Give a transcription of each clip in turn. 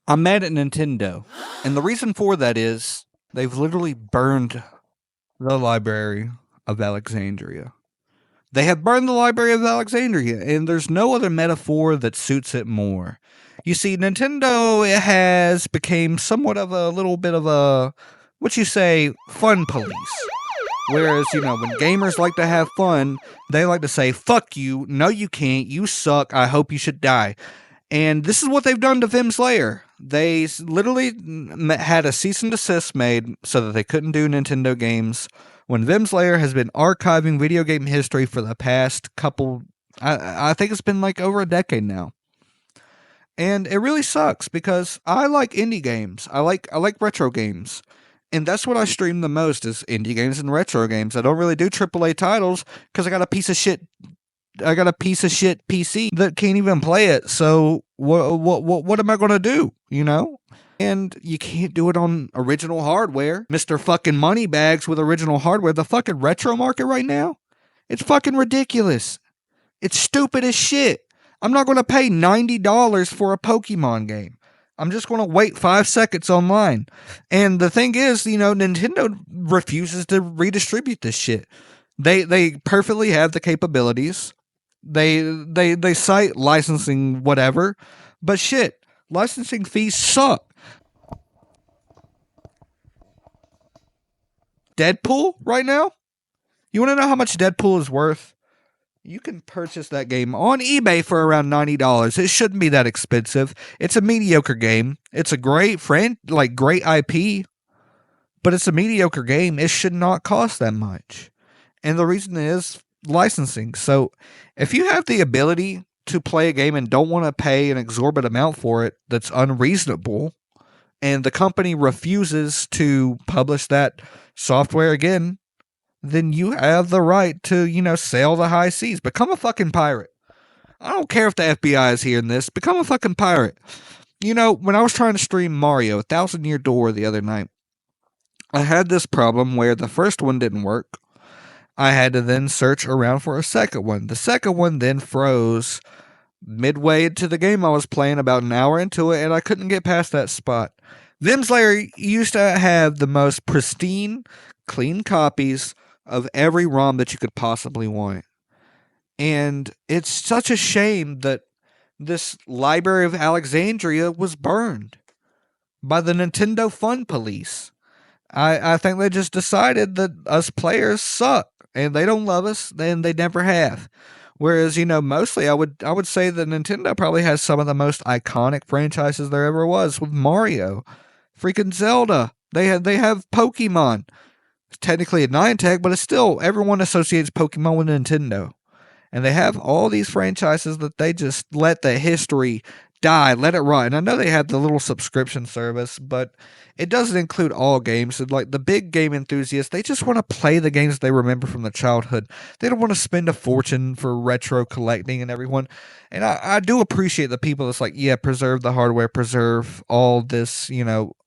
I'm mad at Nintendo. And the reason for that is they've literally burned the Library of Alexandria. They have burned the Library of Alexandria, and there's no other metaphor that suits it more. You see, Nintendo has became somewhat of a little bit of a, what you say, fun police. Whereas, when gamers like to have fun, they like to say, fuck you, no you can't, you suck, I hope you should die. And this is what they've done to Vimm's Lair. They literally had a cease and desist made so that they couldn't do Nintendo games. When Vimm's Lair has been archiving video game history for the past couple, I think it's been like over a decade now. And it really sucks because I like indie games. I like retro games. And that's what I stream the most is indie games and retro games. I don't really do AAA titles because I got a piece of shit PC that can't even play it. So what am I gonna do? And you can't do it on original hardware, Mister Fucking Moneybags with original hardware. The fucking retro market right now, it's fucking ridiculous. It's stupid as shit. I'm not gonna pay $90 for a Pokemon game. I'm just going to wait 5 seconds online. And the thing is, Nintendo refuses to redistribute this shit. They perfectly have the capabilities. They cite licensing whatever, but shit, licensing fees suck. Deadpool right now? You want to know how much Deadpool is worth? You can purchase that game on eBay for around $90. It shouldn't be that expensive. It's a mediocre game. It's a great great IP, but it's a mediocre game. It should not cost that much. And the reason is licensing. So if you have the ability to play a game and don't want to pay an exorbitant amount for it that's unreasonable, and the company refuses to publish that software again, then you have the right to, sail the high seas. Become a fucking pirate. I don't care if the FBI is hearing this. Become a fucking pirate. When I was trying to stream Mario, 1,000 Year Door the other night, I had this problem where the first one didn't work. I had to then search around for a second one. The second one then froze midway into the game I was playing, about an hour into it, and I couldn't get past that spot. Vimm's Lair used to have the most pristine, clean copies of every ROM that you could possibly want. And it's such a shame that this Library of Alexandria was burned by the Nintendo Fun Police. I think they just decided that us players suck and they don't love us and they never have. Whereas, mostly I would say that Nintendo probably has some of the most iconic franchises there ever was with Mario, freaking Zelda. They have Pokemon. It's technically a Niantic, but it's still everyone associates Pokemon with Nintendo. And they have all these franchises that they just let the history die, let it rot. And I know they have the little subscription service, but it doesn't include all games. And like the big game enthusiasts, they just want to play the games they remember from their childhood. They don't want to spend a fortune for retro collecting and everyone. And I do appreciate the people that's like, yeah, preserve the hardware, preserve all this,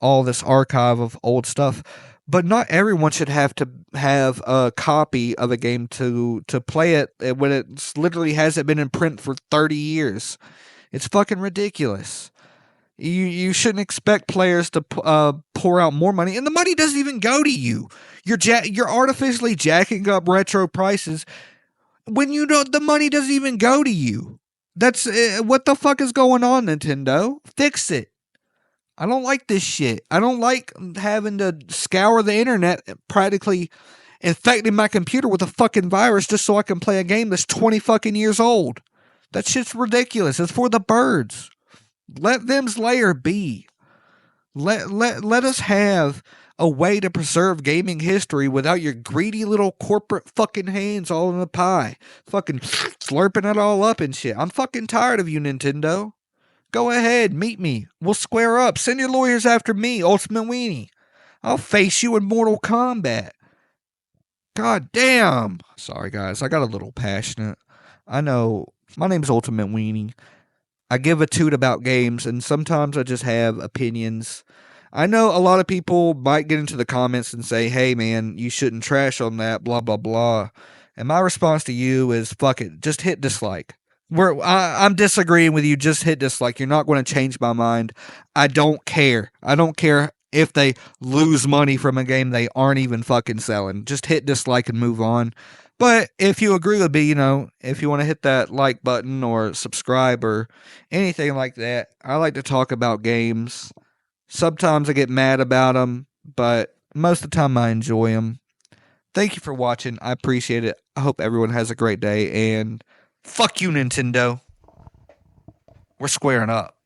all this archive of old stuff. But not everyone should have to have a copy of a game to play it when it literally hasn't been in print for 30 years. It's fucking ridiculous. You shouldn't expect players to pour out more money, and the money doesn't even go to you. You're artificially jacking up retro prices when the money doesn't even go to you. That's what the fuck is going on, Nintendo? Fix it. I don't like this shit. I don't like having to scour the internet, practically infecting my computer with a fucking virus just so I can play a game that's 20 fucking years old. That shit's ridiculous. It's for the birds. Let Vimm's Lair be. Let us have a way to preserve gaming history without your greedy little corporate fucking hands all in the pie. Fucking slurping it all up and shit. I'm fucking tired of you, Nintendo. Go ahead, meet me. We'll square up. Send your lawyers after me, Ultimate Weenie. I'll face you in Mortal Kombat. God damn. Sorry, guys. I got a little passionate. I know. My name's Ultimate Weenie. I give a toot about games, and sometimes I just have opinions. I know a lot of people might get into the comments and say, hey, man, you shouldn't trash on that, blah, blah, blah. And my response to you is, fuck it. Just hit dislike. I'm disagreeing with you. Just hit dislike. You're not going to change my mind. I don't care. I don't care if they lose money from a game they aren't even fucking selling. Just hit dislike and move on. But if you agree with me, if you want to hit that like button or subscribe or anything like that, I like to talk about games. Sometimes I get mad about them, but most of the time I enjoy them. Thank you for watching. I appreciate it. I hope everyone has a great day, and fuck you, Nintendo. We're squaring up.